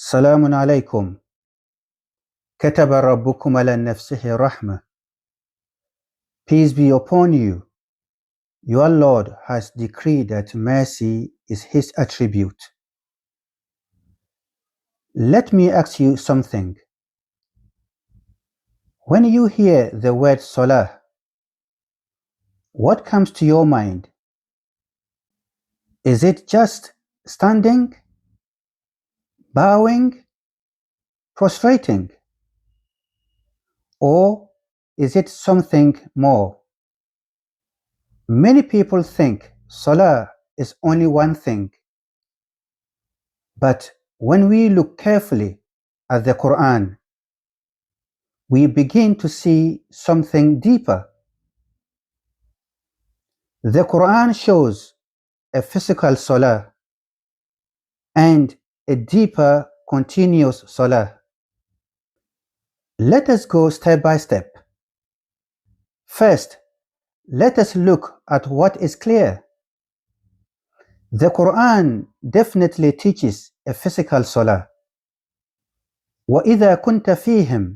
سلام عليكم. كتب ربكم على نفسه رحمة. Peace be upon you. Your Lord has decreed that mercy is His attribute. Let me ask you something. When you hear the word Salah, what comes to your mind? Is it just standing, bowing, prostrating? Or is it something more? Many people think Salah is only one thing. But when we look carefully at the Qur'an, we begin to see something deeper. The Qur'an shows a physical salah and a deeper continuous salah. Let us go step by step. First, let us look at what is clear. The Qur'an definitely teaches a physical salah. وَإِذَا كُنْتَ فِيهِمْ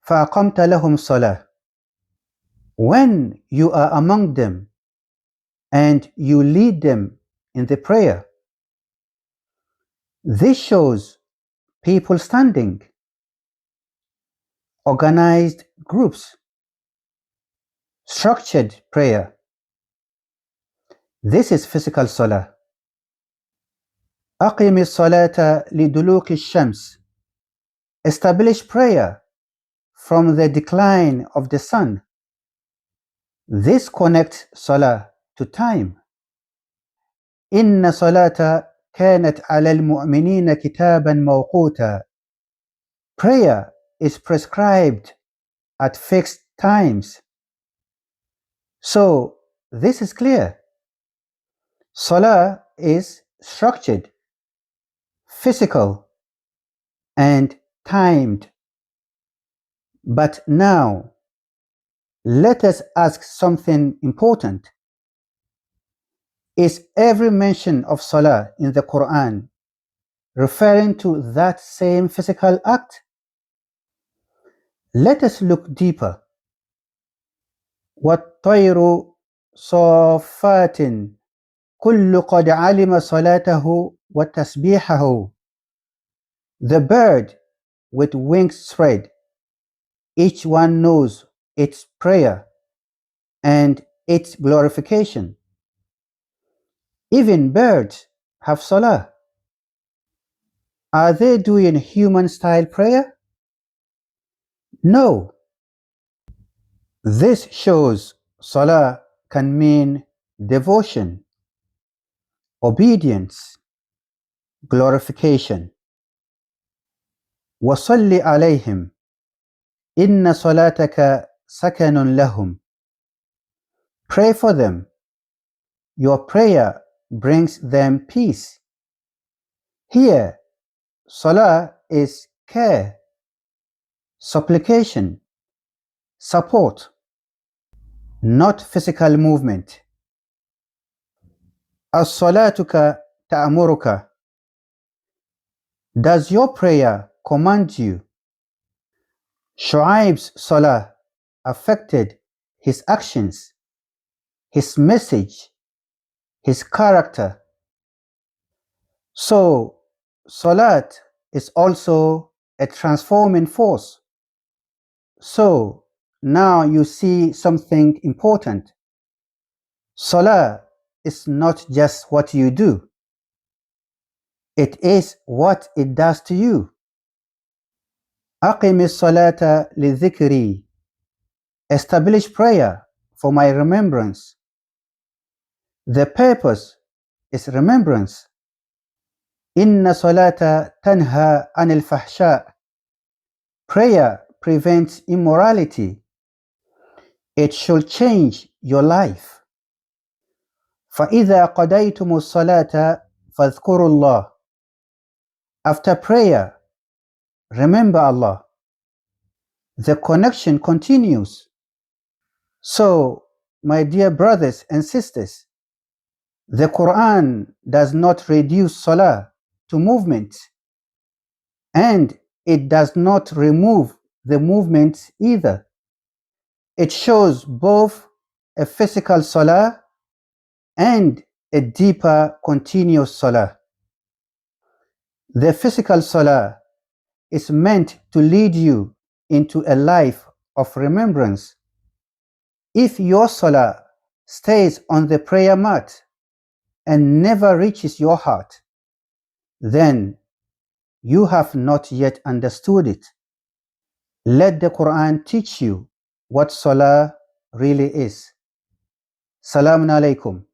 فَأَقَمْتَ لَهُمْ صَلَاةً. When you are among them and you lead them in the prayer, this shows people standing, organized groups, structured prayer. This is physical salah. أقم الصلاة لدلوك الشمس. Establish prayer from the decline of the sun. This connects salah to time. إن صلاة كانت على المؤمنين كتابا موقوتا. Prayer is prescribed at fixed times. So this is clear. Salah is structured, physical, and timed. But now, let us ask something important. Is every mention of Salah in the Quran referring to that same physical act? Let us look deeper. وَالطَّيْرُ صَافَّاتٍ كُلُّ قَدْ عَلِمَ صَلَاتَهُ وَتَسْبِيحَهُ. The bird with wings spread, each one knows its prayer and its glorification. Even birds have salah. Are they doing human-style prayer? No. This shows salah can mean devotion, obedience, glorification. وَصَلِّ عَلَيْهِمْ إِنَّ صَلَاتَكَ سَكَنٌ لَهُمْ. Pray for them. Your prayer brings them peace. Here, salah is care, supplication, support, not physical movement. As-salatuka ta'amuruka. Does your prayer command you? Shu'aib's salah affected his actions, his message, his character. So, salat is also a transforming force. So, now you see something important. Salah is not just what you do. It is what it does to you. أقم الصلاة لذكري. Establish prayer for my remembrance. The purpose is remembrance. إن صلاة تنهى عن الفحشاء. Prayer prevents immorality. It should change your life. فإذا قضيتم الصلاة فاذكروا الله. After prayer, remember Allah. The connection continues. So, my dear brothers and sisters, the Quran does not reduce Salah to movement. And it does not remove the movement either. It shows both a physical salah and a deeper continuous salah. The physical salah is meant to lead you into a life of remembrance. If your salah stays on the prayer mat and never reaches your heart, then you have not yet understood it. Let the Qur'an teach you what salah really is. Salamun alaikum.